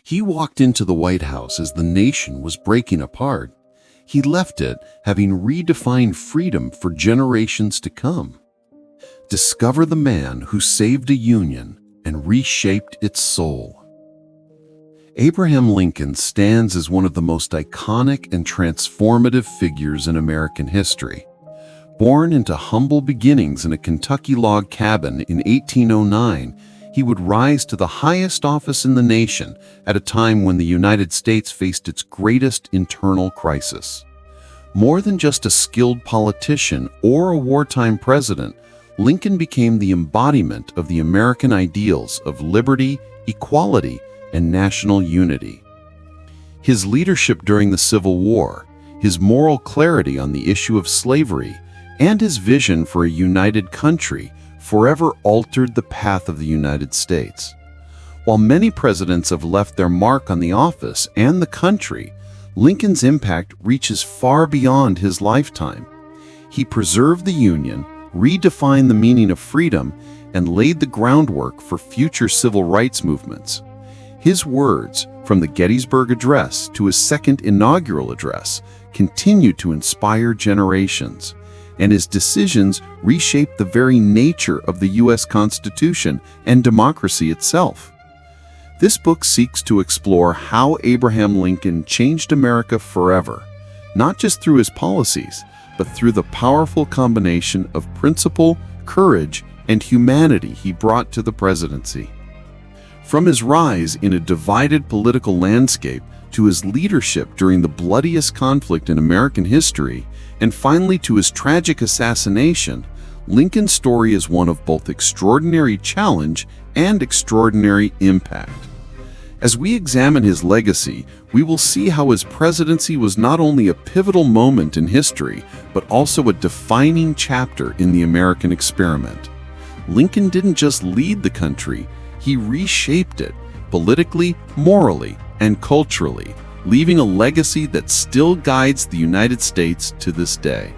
He walked into the White House as the nation was breaking apart. He left it having redefined freedom for generations to come. Discover the man who saved a union and reshaped its soul. Abraham Lincoln stands as one of the most iconic and transformative figures in American history. Born into humble beginnings in a Kentucky log cabin in 1809, he would rise to the highest office in the nation at a time when the United States faced its greatest internal crisis. More than just a skilled politician or a wartime president, Lincoln became the embodiment of the American ideals of liberty, equality, and national unity. His leadership during the Civil War, his moral clarity on the issue of slavery, and his vision for a united country forever altered the path of the United States. While many presidents have left their mark on the office and the country, Lincoln's impact reaches far beyond his lifetime. He preserved the Union, redefined the meaning of freedom, and laid the groundwork for future civil rights movements. His words, from the Gettysburg Address to his second inaugural address, continue to inspire generations, and his decisions reshaped the very nature of the U.S. Constitution and democracy itself. This book seeks to explore how Abraham Lincoln changed America forever, not just through his policies, but through the powerful combination of principle, courage, and humanity he brought to the presidency. From his rise in a divided political landscape to his leadership during the bloodiest conflict in American history, and finally to his tragic assassination, Lincoln's story is one of both extraordinary challenge and extraordinary impact. As we examine his legacy, we will see how his presidency was not only a pivotal moment in history, but also a defining chapter in the American experiment. Lincoln didn't just lead the country, he reshaped it, politically, morally, and culturally, leaving a legacy that still guides the United States to this day.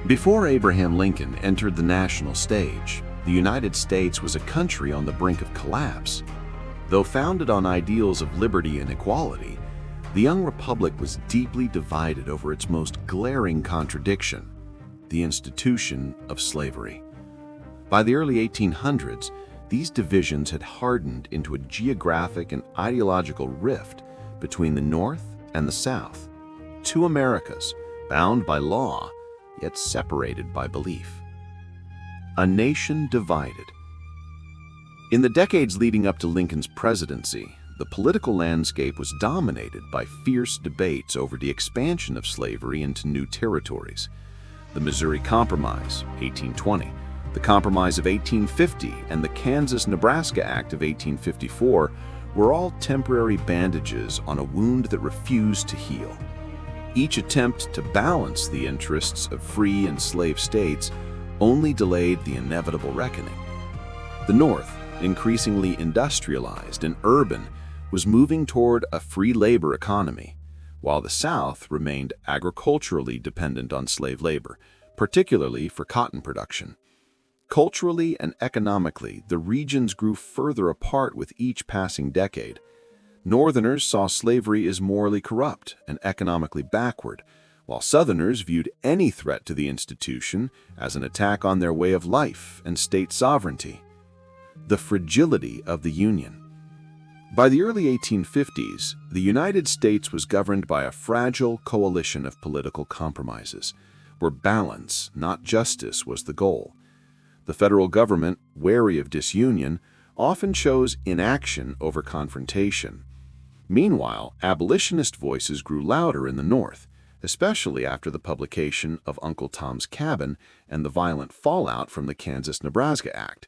Before Abraham Lincoln entered the national stage, the United States was a country on the brink of collapse. Though founded on ideals of liberty and equality, the young republic was deeply divided over its most glaring contradiction, the institution of slavery. By the early 1800s, these divisions had hardened into a geographic and ideological rift between the North and the South, two Americas bound by law, yet separated by belief. A nation divided. In the decades leading up to Lincoln's presidency, the political landscape was dominated by fierce debates over the expansion of slavery into new territories. The Missouri Compromise, 1820, the Compromise of 1850, and the Kansas-Nebraska Act of 1854 were all temporary bandages on a wound that refused to heal. Each attempt to balance the interests of free and slave states only delayed the inevitable reckoning. The North, increasingly industrialized and urban, was moving toward a free labor economy, while the South remained agriculturally dependent on slave labor, particularly for cotton production. Culturally and economically, the regions grew further apart with each passing decade. Northerners saw slavery as morally corrupt and economically backward, while Southerners viewed any threat to the institution as an attack on their way of life and state sovereignty. The fragility of the Union. By the early 1850s, the United States was governed by a fragile coalition of political compromises, where balance, not justice, was the goal. The federal government, wary of disunion, often chose inaction over confrontation. Meanwhile, abolitionist voices grew louder in the North, especially after the publication of Uncle Tom's Cabin and the violent fallout from the Kansas-Nebraska Act.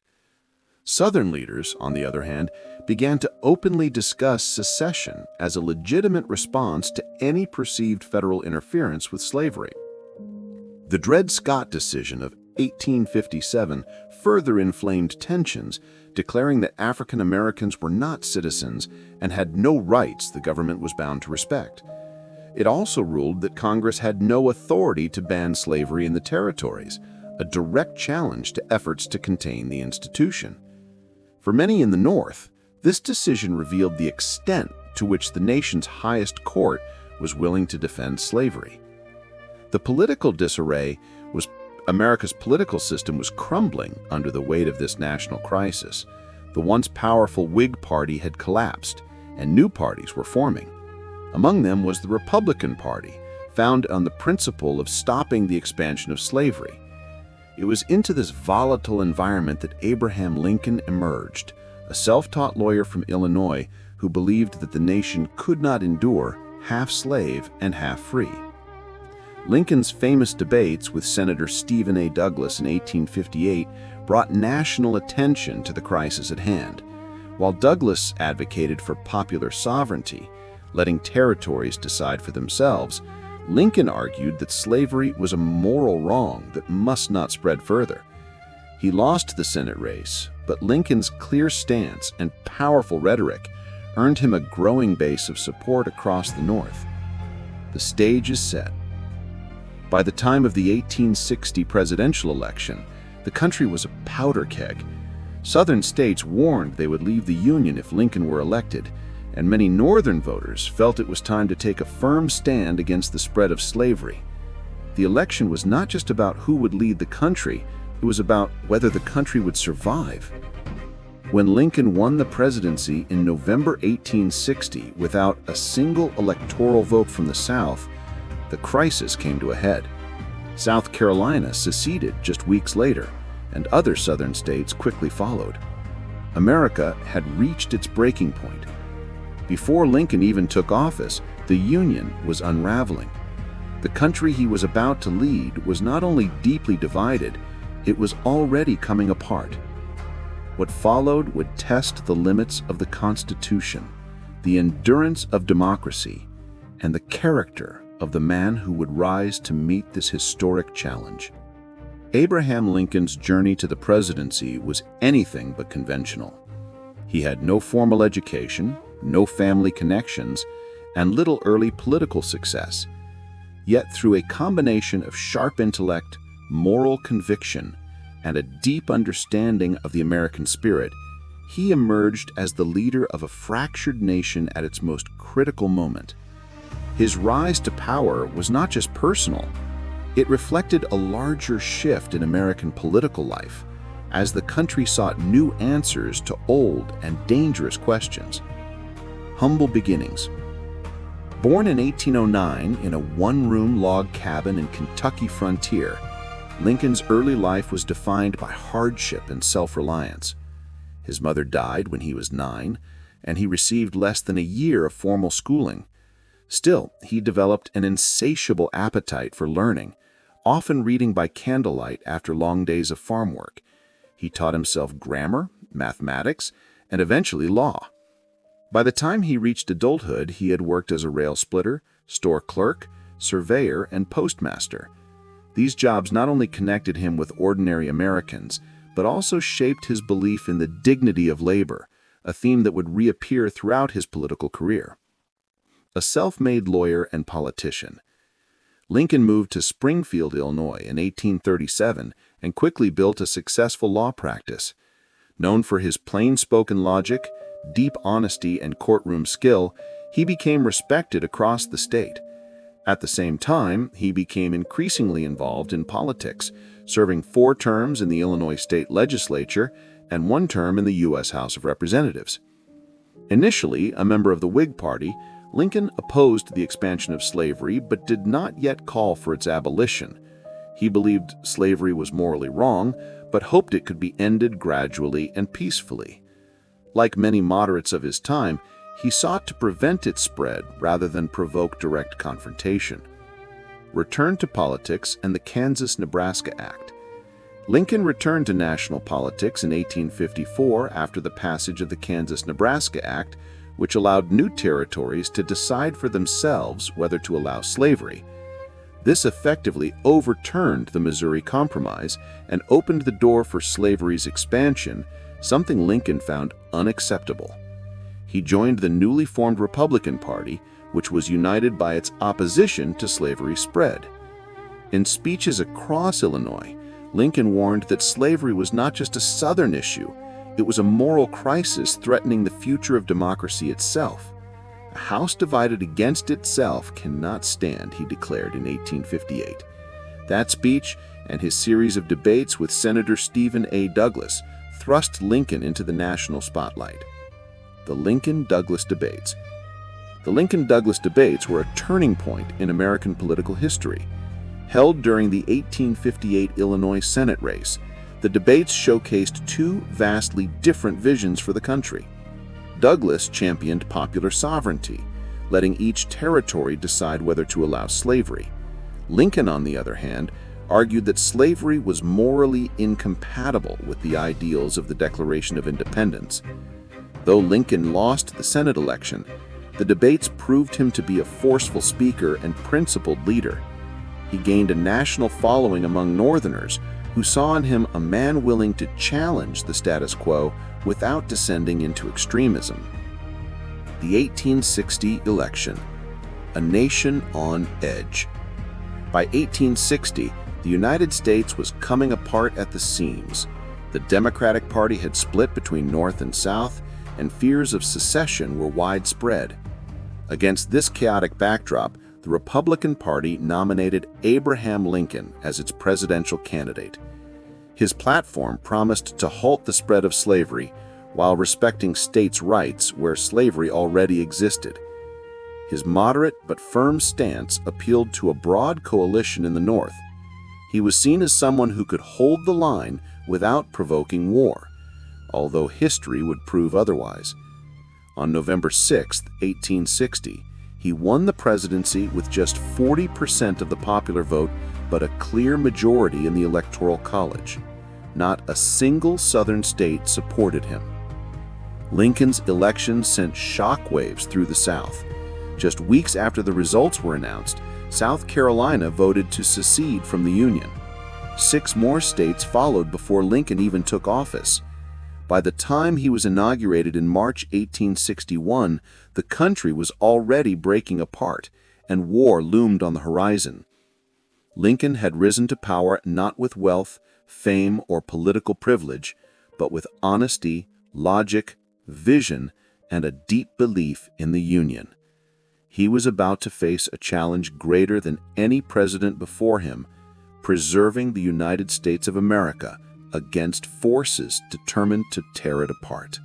Southern leaders, on the other hand, began to openly discuss secession as a legitimate response to any perceived federal interference with slavery. The Dred Scott decision of 1857 further inflamed tensions, declaring that African Americans were not citizens and had no rights the government was bound to respect. It also ruled that Congress had no authority to ban slavery in the territories, a direct challenge to efforts to contain the institution. For many in the North, this decision revealed the extent to which the nation's highest court was willing to defend slavery. The political disarray was America's political system was crumbling under the weight of this national crisis. The once powerful Whig Party had collapsed, and new parties were forming. Among them was the Republican Party, founded on the principle of stopping the expansion of slavery. It was into this volatile environment that Abraham Lincoln emerged, a self-taught lawyer from Illinois who believed that the nation could not endure half slave and half free. Lincoln's famous debates with Senator Stephen A. Douglas in 1858 brought national attention to the crisis at hand. While Douglas advocated for popular sovereignty, letting territories decide for themselves, Lincoln argued that slavery was a moral wrong that must not spread further. He lost the Senate race, but Lincoln's clear stance and powerful rhetoric earned him a growing base of support across the North. The stage is set. By the time of the 1860 presidential election, the country was a powder keg. Southern states warned they would leave the Union if Lincoln were elected, and many Northern voters felt it was time to take a firm stand against the spread of slavery. The election was not just about who would lead the country, it was about whether the country would survive. When Lincoln won the presidency in November 1860 without a single electoral vote from the South, the crisis came to a head. South Carolina seceded just weeks later, and other Southern states quickly followed. America had reached its breaking point. Before Lincoln even took office, the Union was unraveling. The country he was about to lead was not only deeply divided, it was already coming apart. What followed would test the limits of the Constitution, the endurance of democracy, and the character of the man who would rise to meet this historic challenge. Abraham Lincoln's journey to the presidency was anything but conventional. He had no formal education, no family connections, and little early political success. Yet through a combination of sharp intellect, moral conviction, and a deep understanding of the American spirit, he emerged as the leader of a fractured nation at its most critical moment. His rise to power was not just personal, it reflected a larger shift in American political life as the country sought new answers to old and dangerous questions. Humble beginnings. Born in 1809 in a one-room log cabin in Kentucky frontier, Lincoln's early life was defined by hardship and self-reliance. His mother died when he was 9, and he received less than a year of formal schooling. Still, he developed an insatiable appetite for learning, often reading by candlelight after long days of farm work. He taught himself grammar, mathematics, and eventually law. By the time he reached adulthood, he had worked as a rail splitter, store clerk, surveyor, and postmaster. These jobs not only connected him with ordinary Americans, but also shaped his belief in the dignity of labor, a theme that would reappear throughout his political career. A self-made lawyer and politician, Lincoln moved to Springfield, Illinois in 1837 and quickly built a successful law practice. Known for his plain-spoken logic, deep honesty, and courtroom skill, he became respected across the state. At the same time, he became increasingly involved in politics, serving 4 terms in the Illinois state legislature and 1 term in the U.S. House of Representatives. Initially a member of the Whig Party, Lincoln opposed the expansion of slavery but did not yet call for its abolition. He believed slavery was morally wrong, but hoped it could be ended gradually and peacefully. Like many moderates of his time, he sought to prevent its spread rather than provoke direct confrontation. Return to politics and the Kansas-Nebraska Act. Lincoln returned to national politics in 1854 after the passage of the Kansas-Nebraska Act, which allowed new territories to decide for themselves whether to allow slavery. This effectively overturned the Missouri Compromise and opened the door for slavery's expansion, something Lincoln found unacceptable. He joined the newly formed Republican Party, which was united by its opposition to slavery's spread. In speeches across Illinois, Lincoln warned that slavery was not just a Southern issue, it was a moral crisis threatening the future of democracy itself. "A house divided against itself cannot stand," he declared in 1858. That speech and his series of debates with Senator Stephen A. Douglas thrust Lincoln into the national spotlight. The Lincoln-Douglas debates. The Lincoln-Douglas debates were a turning point in American political history. Held during the 1858 Illinois Senate race, the debates showcased two vastly different visions for the country. Douglas championed popular sovereignty, letting each territory decide whether to allow slavery. Lincoln, on the other hand, argued that slavery was morally incompatible with the ideals of the Declaration of Independence. Though Lincoln lost the Senate election, the debates proved him to be a forceful speaker and principled leader. He gained a national following among Northerners who saw in him a man willing to challenge the status quo without descending into extremism. The 1860 election. A nation on edge. By 1860, the United States was coming apart at the seams. The Democratic Party had split between North and South, and fears of secession were widespread. Against this chaotic backdrop, the Republican Party nominated Abraham Lincoln as its presidential candidate. His platform promised to halt the spread of slavery while respecting states' rights where slavery already existed. His moderate but firm stance appealed to a broad coalition in the North. He was seen as someone who could hold the line without provoking war, although history would prove otherwise. On November 6, 1860, he won the presidency with just 40% of the popular vote, but a clear majority in the Electoral College. Not a single Southern state supported him. Lincoln's election sent shockwaves through the South. Just weeks after the results were announced, South Carolina voted to secede from the Union. 6 more states followed before Lincoln even took office. By the time he was inaugurated in March 1861, the country was already breaking apart, and war loomed on the horizon. Lincoln had risen to power not with wealth, fame, or political privilege, but with honesty, logic, vision, and a deep belief in the Union. He was about to face a challenge greater than any president before him, preserving the United States of America against forces determined to tear it apart.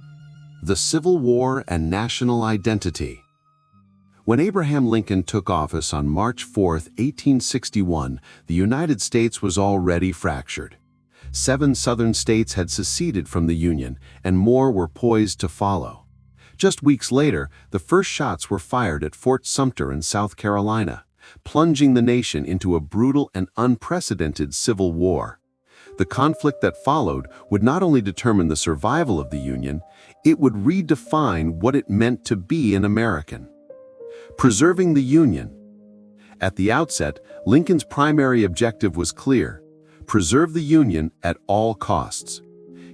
The Civil War and National Identity. When Abraham Lincoln took office on March 4, 1861, the United States was already fractured. 7 southern states had seceded from the Union, and more were poised to follow. Just weeks later, the first shots were fired at Fort Sumter in South Carolina, plunging the nation into a brutal and unprecedented civil war. The conflict that followed would not only determine the survival of the Union, it would redefine what it meant to be an American. Preserving the Union. At the outset, Lincoln's primary objective was clear: preserve the Union at all costs.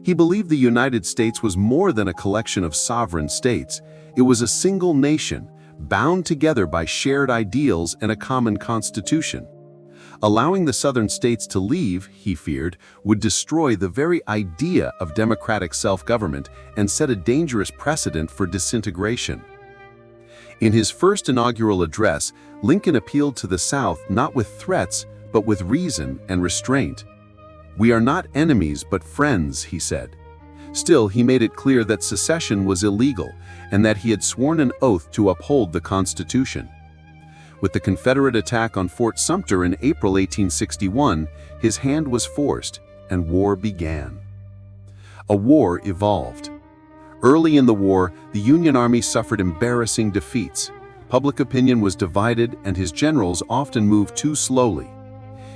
He believed the United States was more than a collection of sovereign states. It was a single nation, bound together by shared ideals and a common constitution. Allowing the southern states to leave, he feared, would destroy the very idea of democratic self-government and set a dangerous precedent for disintegration. In his first inaugural address, Lincoln appealed to the South not with threats, but with reason and restraint. "We are not enemies, but friends," he said. Still, he made it clear that secession was illegal and that he had sworn an oath to uphold the Constitution. With the Confederate attack on Fort Sumter in April 1861, his hand was forced, and war began. A war evolved. Early in the war, the Union Army suffered embarrassing defeats. Public opinion was divided, and his generals often moved too slowly.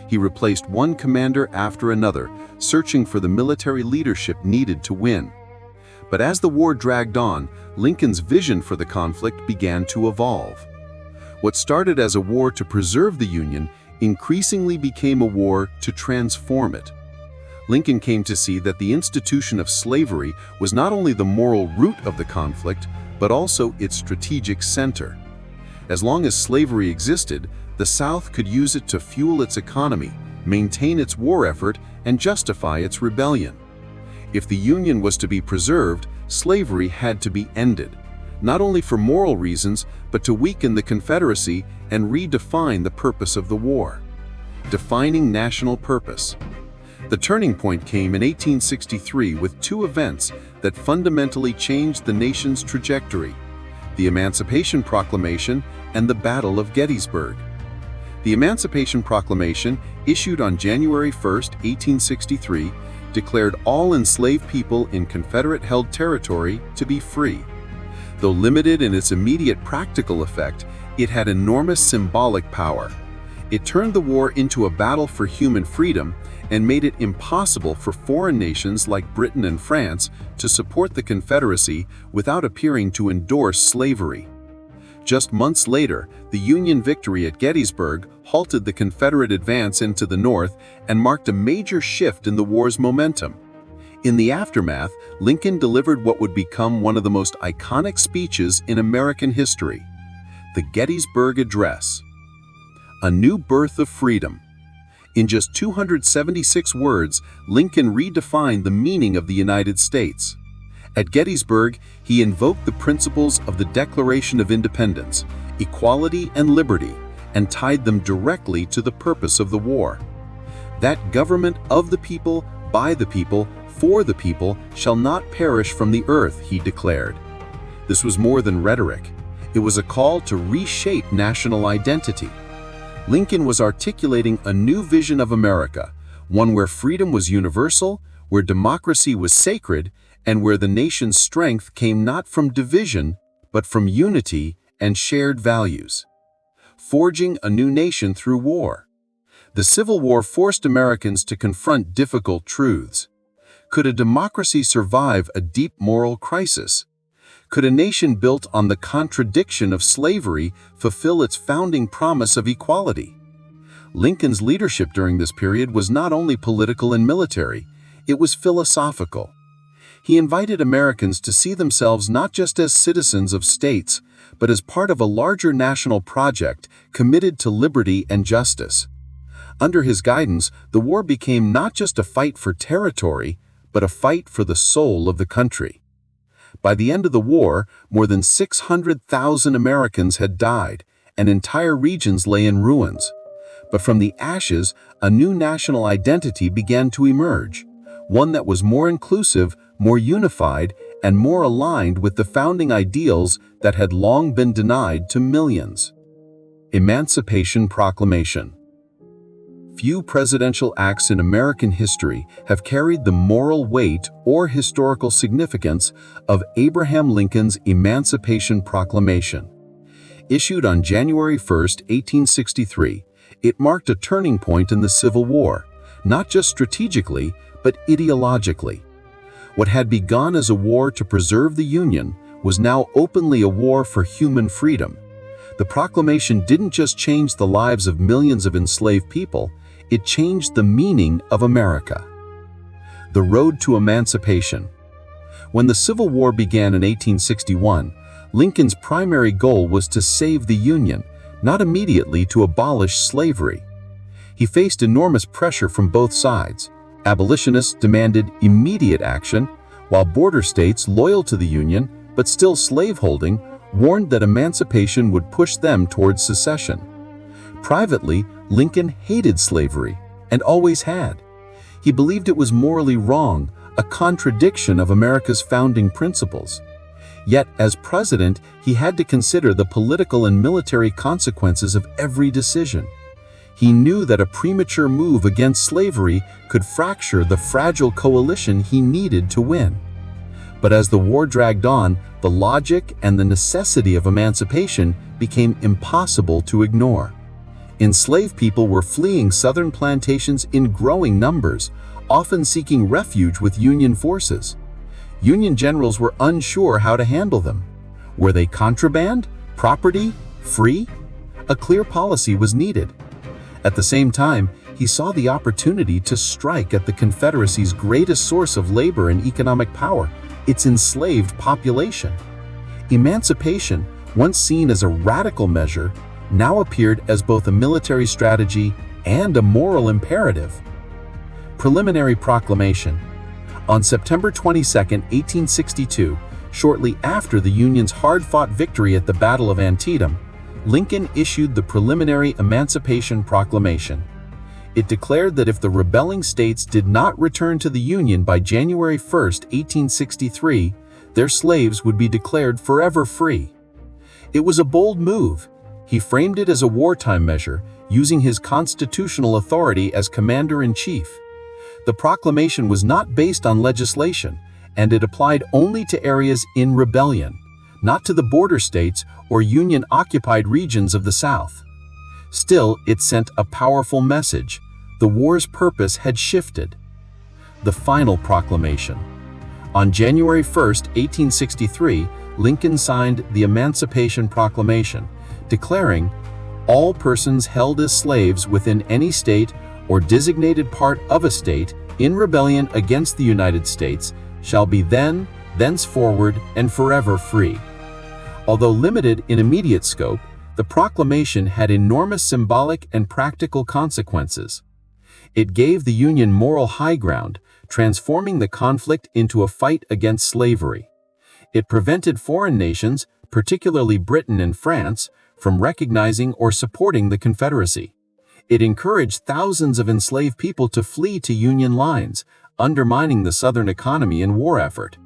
He replaced one commander after another, searching for the military leadership needed to win. But as the war dragged on, Lincoln's vision for the conflict began to evolve. What started as a war to preserve the Union increasingly became a war to transform it. Lincoln came to see that the institution of slavery was not only the moral root of the conflict, but also its strategic center. As long as slavery existed, the South could use it to fuel its economy, maintain its war effort, and justify its rebellion. If the Union was to be preserved, slavery had to be ended. not only for moral reasons, but to weaken the Confederacy and redefine the purpose of the war. Defining national purpose. The turning point came in 1863 with two events that fundamentally changed the nation's trajectory: the Emancipation Proclamation and the Battle of Gettysburg. The Emancipation Proclamation, issued on January 1, 1863, declared all enslaved people in Confederate-held territory to be free. Though limited in its immediate practical effect, it had enormous symbolic power. It turned the war into a battle for human freedom and made it impossible for foreign nations like Britain and France to support the Confederacy without appearing to endorse slavery. Just months later, the Union victory at Gettysburg halted the Confederate advance into the North and marked a major shift in the war's momentum. In the aftermath, Lincoln delivered what would become one of the most iconic speeches in American history: the Gettysburg Address. A new birth of freedom. In just 276 words, Lincoln redefined the meaning of the United States. At Gettysburg, he invoked the principles of the Declaration of Independence, equality and liberty, and tied them directly to the purpose of the war. That government of the people, by the people, for the people, shall not perish from the earth, he declared. This was more than rhetoric. It was a call to reshape national identity. Lincoln was articulating a new vision of America, one where freedom was universal, where democracy was sacred, and where the nation's strength came not from division, but from unity and shared values. Forging a new nation through war. The Civil War forced Americans to confront difficult truths. Could a democracy survive a deep moral crisis? Could a nation built on the contradiction of slavery fulfill its founding promise of equality? Lincoln's leadership during this period was not only political and military, it was philosophical. He invited Americans to see themselves not just as citizens of states, but as part of a larger national project committed to liberty and justice. Under his guidance, the war became not just a fight for territory, but a fight for the soul of the country. By the end of the war, more than 600,000 Americans had died, and entire regions lay in ruins. But from the ashes, a new national identity began to emerge, one that was more inclusive, more unified, and more aligned with the founding ideals that had long been denied to millions. Emancipation Proclamation. Few presidential acts in American history have carried the moral weight or historical significance of Abraham Lincoln's Emancipation Proclamation. Issued on January 1, 1863, it marked a turning point in the Civil War, not just strategically, but ideologically. What had begun as a war to preserve the Union was now openly a war for human freedom. The proclamation didn't just change the lives of millions of enslaved people, it changed the meaning of America. The road to emancipation. When the Civil War began in 1861, Lincoln's primary goal was to save the Union, not immediately to abolish slavery. He faced enormous pressure from both sides. Abolitionists demanded immediate action, while border states loyal to the Union, but still slaveholding, warned that emancipation would push them towards secession. Privately, Lincoln hated slavery, and always had. He believed it was morally wrong, a contradiction of America's founding principles. Yet, as president, he had to consider the political and military consequences of every decision. He knew that a premature move against slavery could fracture the fragile coalition he needed to win. But as the war dragged on, the logic and the necessity of emancipation became impossible to ignore. Enslaved people were fleeing southern plantations in growing numbers, often seeking refuge with Union forces. Union generals were unsure how to handle them. Were they contraband, property, free? A clear policy was needed. At the same time, he saw the opportunity to strike at the Confederacy's greatest source of labor and economic power, its enslaved population. Emancipation, once seen as a radical measure, now appeared as both a military strategy and a moral imperative. Preliminary Proclamation. On September 22, 1862, Shortly after the Union's hard-fought victory at the Battle of Antietam, Lincoln issued the preliminary Emancipation Proclamation. It declared that if the rebelling states did not return to the Union by January 1, 1863, their slaves would be declared forever free. It was a bold move. He framed it as a wartime measure, using his constitutional authority as commander-in-chief. The proclamation was not based on legislation, and it applied only to areas in rebellion, not to the border states or Union-occupied regions of the South. Still, it sent a powerful message. The war's purpose had shifted. The final proclamation. On January 1, 1863, Lincoln signed the Emancipation Proclamation, declaring, "All persons held as slaves within any state or designated part of a state in rebellion against the United States shall be then, thenceforward, and forever free." Although limited in immediate scope, the proclamation had enormous symbolic and practical consequences. It gave the Union moral high ground, transforming the conflict into a fight against slavery. It prevented foreign nations, particularly Britain and France, from recognizing or supporting the Confederacy. It encouraged thousands of enslaved people to flee to Union lines, undermining the Southern economy and war effort.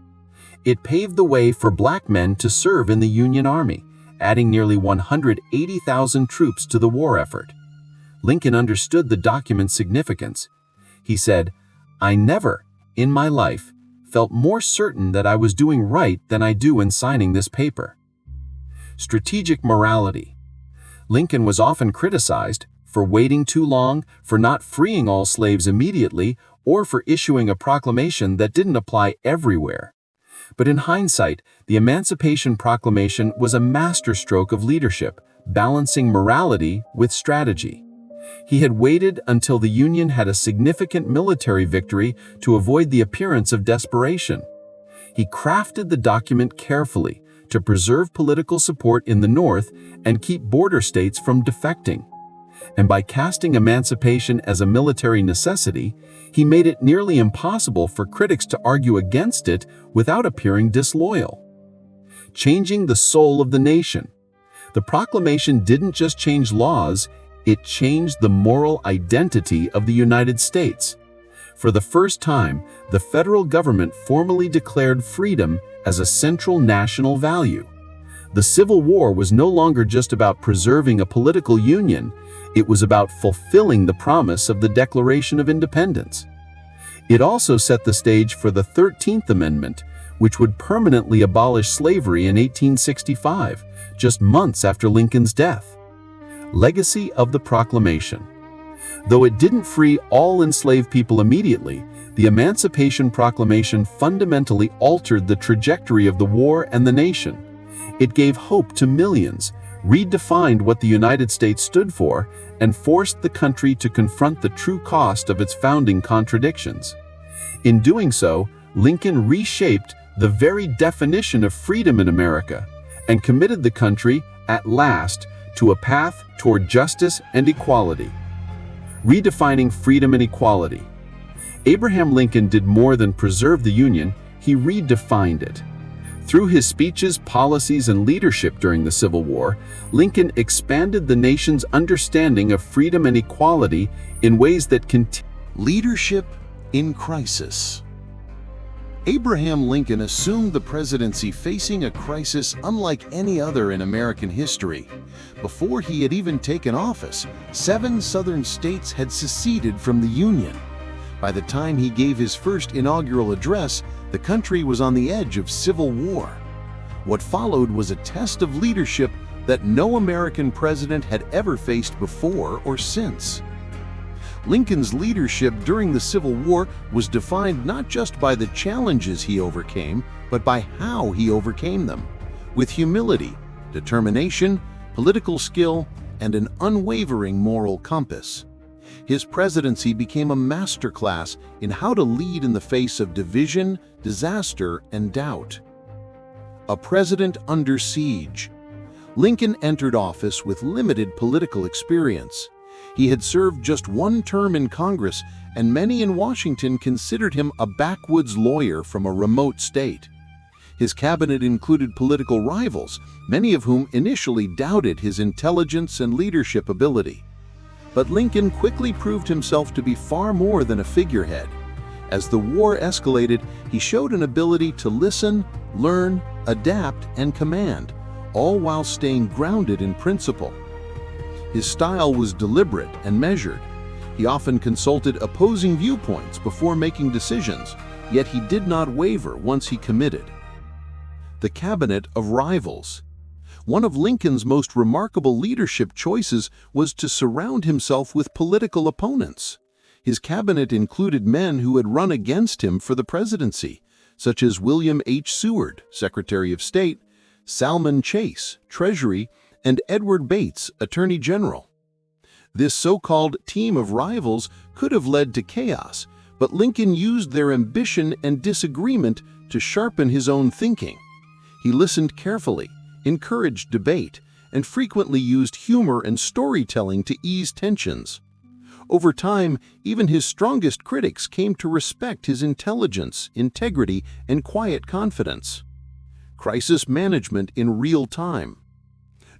It paved the way for black men to serve in the Union Army, adding nearly 180,000 troops to the war effort. Lincoln understood the document's significance. He said, "I never, in my life, felt more certain that I was doing right than I do in signing this paper." Strategic morality. Lincoln was often criticized for waiting too long, for not freeing all slaves immediately, or for issuing a proclamation that didn't apply everywhere. But in hindsight, the Emancipation Proclamation was a masterstroke of leadership, balancing morality with strategy. He had waited until the Union had a significant military victory to avoid the appearance of desperation. He crafted the document carefully to preserve political support in the North and keep border states from defecting. And by casting emancipation as a military necessity, he made it nearly impossible for critics to argue against it without appearing disloyal. Changing the soul of the nation. The proclamation didn't just change laws, it changed the moral identity of the United States. For the first time, the federal government formally declared freedom as a central national value. The Civil War was no longer just about preserving a political union, it was about fulfilling the promise of the Declaration of Independence. It also set the stage for the 13th Amendment, which would permanently abolish slavery in 1865, just months after Lincoln's death. Legacy of the Proclamation. Though it didn't free all enslaved people immediately, the Emancipation Proclamation fundamentally altered the trajectory of the war and the nation. It gave hope to millions, redefined what the United States stood for, and forced the country to confront the true cost of its founding contradictions. In doing so, Lincoln reshaped the very definition of freedom in America and committed the country, at last, to a path toward justice and equality. Redefining freedom and equality. Abraham Lincoln did more than preserve the Union, he redefined it. Through his speeches, policies, and leadership during the Civil War, Lincoln expanded the nation's understanding of freedom and equality in ways that Leadership in crisis. Abraham Lincoln assumed the presidency facing a crisis unlike any other in American history. Before he had even taken office, 7 southern states had seceded from the Union. By the time he gave his first inaugural address, the country was on the edge of civil war. What followed was a test of leadership that no American president had ever faced before or since. Lincoln's leadership during the Civil War was defined not just by the challenges he overcame, but by how he overcame them, with humility, determination, political skill, and an unwavering moral compass. His presidency became a masterclass in how to lead in the face of division, disaster, and doubt. A president under siege. Lincoln entered office with limited political experience. He had served just 1 term in Congress, and many in Washington considered him a backwoods lawyer from a remote state. His cabinet included political rivals, many of whom initially doubted his intelligence and leadership ability. But Lincoln quickly proved himself to be far more than a figurehead. As the war escalated, he showed an ability to listen, learn, adapt, and command, all while staying grounded in principle. His style was deliberate and measured. He often consulted opposing viewpoints before making decisions, yet he did not waver once he committed. The Cabinet of Rivals. One of Lincoln's most remarkable leadership choices was to surround himself with political opponents. His cabinet included men who had run against him for the presidency, such as William H. Seward, Secretary of State, Salmon Chase, Treasury, and Edward Bates, Attorney General. This so-called team of rivals could have led to chaos, but Lincoln used their ambition and disagreement to sharpen his own thinking. He listened carefully, encouraged debate, and frequently used humor and storytelling to ease tensions. Over time, even his strongest critics came to respect his intelligence, integrity, and quiet confidence. Crisis management in real time.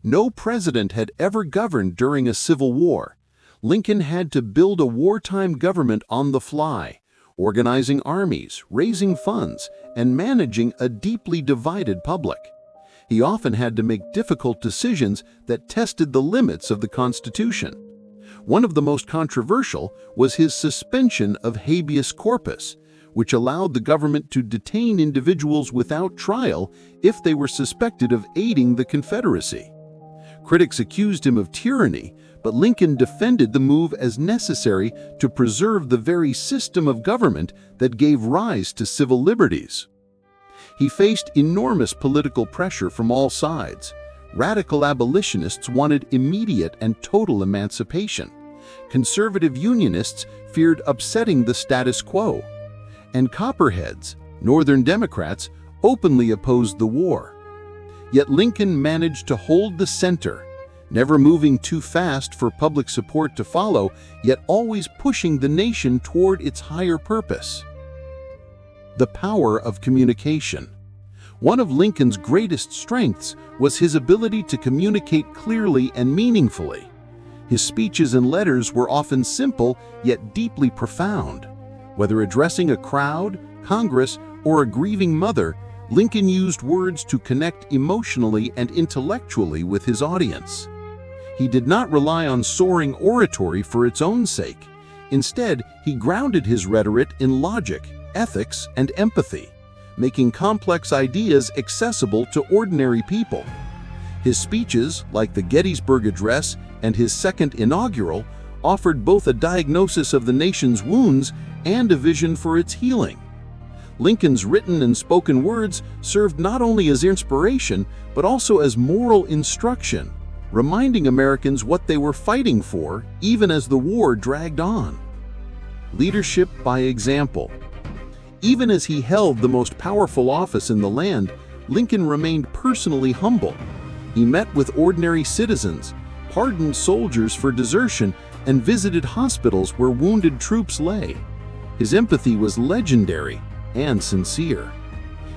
No president had ever governed during a civil war. Lincoln had to build a wartime government on the fly, organizing armies, raising funds, and managing a deeply divided public. He often had to make difficult decisions that tested the limits of the Constitution. One of the most controversial was his suspension of habeas corpus, which allowed the government to detain individuals without trial if they were suspected of aiding the Confederacy. Critics accused him of tyranny, but Lincoln defended the move as necessary to preserve the very system of government that gave rise to civil liberties. He faced enormous political pressure from all sides. Radical abolitionists wanted immediate and total emancipation. Conservative Unionists feared upsetting the status quo. And Copperheads, Northern Democrats, openly opposed the war. Yet Lincoln managed to hold the center, never moving too fast for public support to follow, yet always pushing the nation toward its higher purpose. The power of communication. One of Lincoln's greatest strengths was his ability to communicate clearly and meaningfully. His speeches and letters were often simple, yet deeply profound. Whether addressing a crowd, Congress, or a grieving mother, Lincoln used words to connect emotionally and intellectually with his audience. He did not rely on soaring oratory for its own sake. Instead, he grounded his rhetoric in logic, ethics, and empathy, making complex ideas accessible to ordinary people. His speeches, like the Gettysburg Address and his second inaugural, offered both a diagnosis of the nation's wounds and a vision for its healing. Lincoln's written and spoken words served not only as inspiration, but also as moral instruction, reminding Americans what they were fighting for, even as the war dragged on. Leadership by example. Even as he held the most powerful office in the land, Lincoln remained personally humble. He met with ordinary citizens, pardoned soldiers for desertion, and visited hospitals where wounded troops lay. His empathy was legendary and sincere.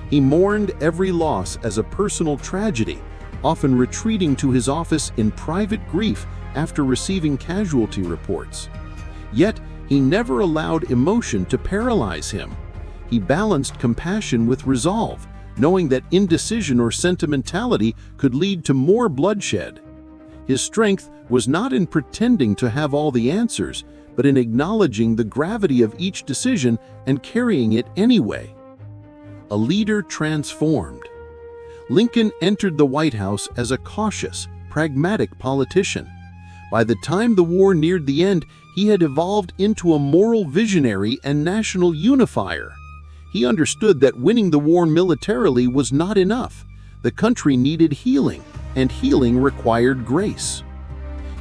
He mourned every loss as a personal tragedy, often retreating to his office in private grief after receiving casualty reports. Yet, he never allowed emotion to paralyze him. He balanced compassion with resolve, knowing that indecision or sentimentality could lead to more bloodshed. His strength was not in pretending to have all the answers, but in acknowledging the gravity of each decision and carrying it anyway. A leader transformed. Lincoln entered the White House as a cautious, pragmatic politician. By the time the war neared the end, he had evolved into a moral visionary and national unifier. He understood that winning the war militarily was not enough. The country needed healing, and healing required grace.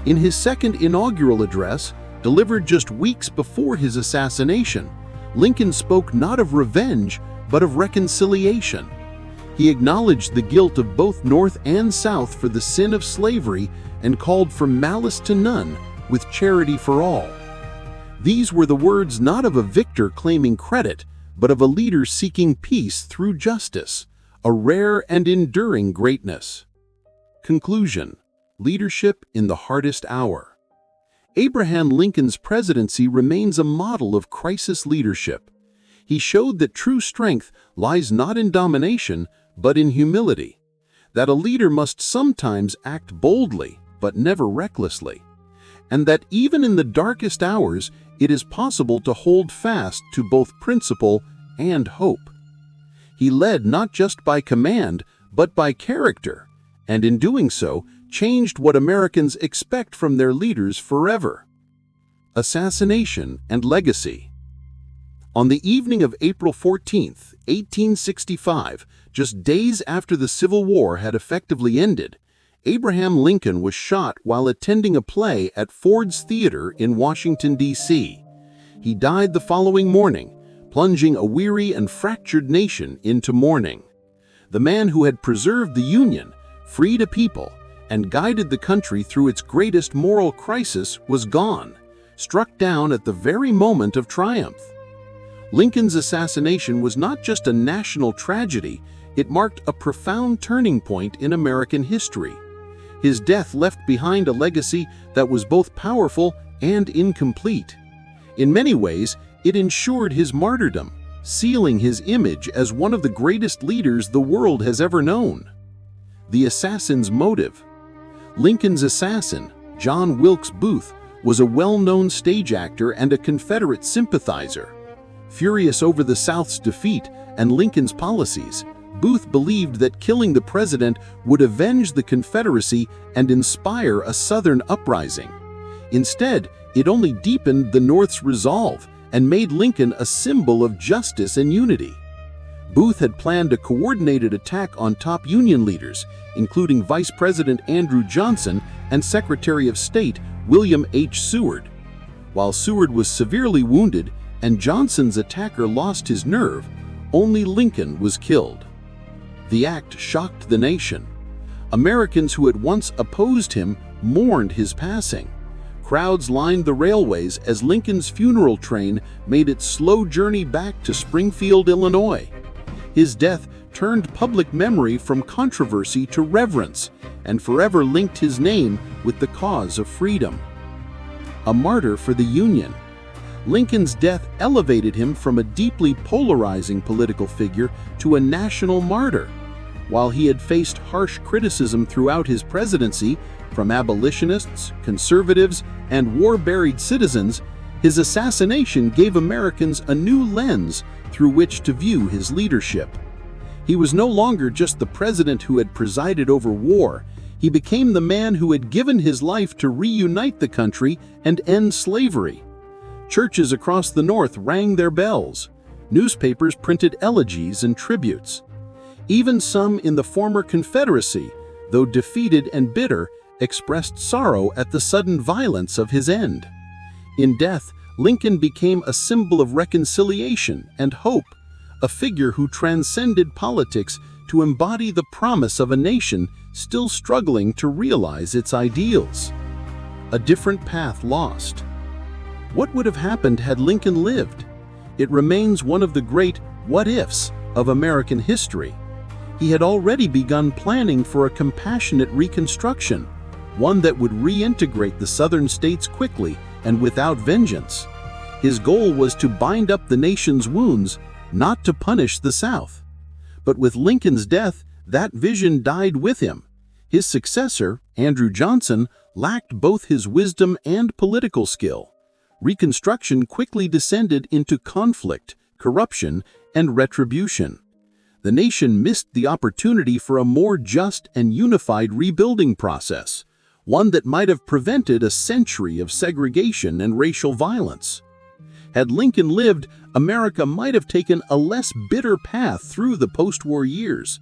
In his second inaugural address, delivered just weeks before his assassination, Lincoln spoke not of revenge, but of reconciliation. He acknowledged the guilt of both North and South for the sin of slavery and called for malice to none, with charity for all. These were the words not of a victor claiming credit, but of a leader seeking peace through justice, a rare and enduring greatness. Conclusion: leadership in the hardest hour. Abraham Lincoln's presidency remains a model of crisis leadership. He showed that true strength lies not in domination, but in humility, that a leader must sometimes act boldly, but never recklessly, and that even in the darkest hours, it is possible to hold fast to both principle and hope. He led not just by command, but by character, and in doing so, changed what Americans expect from their leaders forever. Assassination and legacy. On the evening of April 14, 1865, just days after the Civil War had effectively ended, Abraham Lincoln was shot while attending a play at Ford's Theater in Washington, D.C. He died the following morning, plunging a weary and fractured nation into mourning. The man who had preserved the Union, freed a people, and guided the country through its greatest moral crisis was gone, struck down at the very moment of triumph. Lincoln's assassination was not just a national tragedy, it marked a profound turning point in American history. His death left behind a legacy that was both powerful and incomplete. In many ways, it ensured his martyrdom, sealing his image as one of the greatest leaders the world has ever known. The assassin's motive. Lincoln's assassin, John Wilkes Booth, was a well-known stage actor and a Confederate sympathizer. Furious over the South's defeat and Lincoln's policies, Booth believed that killing the president would avenge the Confederacy and inspire a Southern uprising. Instead, it only deepened the North's resolve and made Lincoln a symbol of justice and unity. Booth had planned a coordinated attack on top Union leaders, including Vice President Andrew Johnson and Secretary of State William H. Seward. While Seward was severely wounded and Johnson's attacker lost his nerve, only Lincoln was killed. The act shocked the nation. Americans who had once opposed him mourned his passing. Crowds lined the railways as Lincoln's funeral train made its slow journey back to Springfield, Illinois. His death turned public memory from controversy to reverence and forever linked his name with the cause of freedom. A martyr for the Union. Lincoln's death elevated him from a deeply polarizing political figure to a national martyr. While he had faced harsh criticism throughout his presidency from abolitionists, conservatives, and war-buried citizens, his assassination gave Americans a new lens through which to view his leadership. He was no longer just the president who had presided over war. He became the man who had given his life to reunite the country and end slavery. Churches across the North rang their bells. Newspapers printed elegies and tributes. Even some in the former Confederacy, though defeated and bitter, expressed sorrow at the sudden violence of his end. In death, Lincoln became a symbol of reconciliation and hope, a figure who transcended politics to embody the promise of a nation still struggling to realize its ideals. A different path lost. What would have happened had Lincoln lived? It remains one of the great what-ifs of American history. He had already begun planning for a compassionate reconstruction, one that would reintegrate the Southern states quickly and without vengeance. His goal was to bind up the nation's wounds, not to punish the South. But with Lincoln's death, that vision died with him. His successor, Andrew Johnson, lacked both his wisdom and political skill. Reconstruction quickly descended into conflict, corruption, and retribution. The nation missed the opportunity for a more just and unified rebuilding process, one that might have prevented a century of segregation and racial violence. Had Lincoln lived, America might have taken a less bitter path through the post-war years.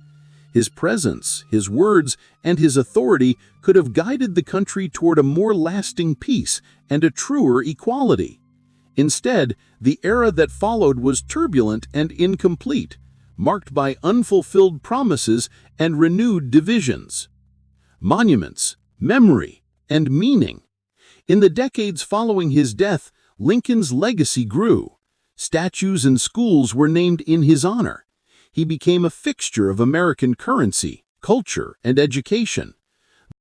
His presence, his words, and his authority could have guided the country toward a more lasting peace and a truer equality. Instead, the era that followed was turbulent and incomplete, marked by unfulfilled promises and renewed divisions. Monuments, memory, and meaning. In the decades following his death, Lincoln's legacy grew. Statues and schools were named in his honor. he became a fixture of American currency, culture, and education.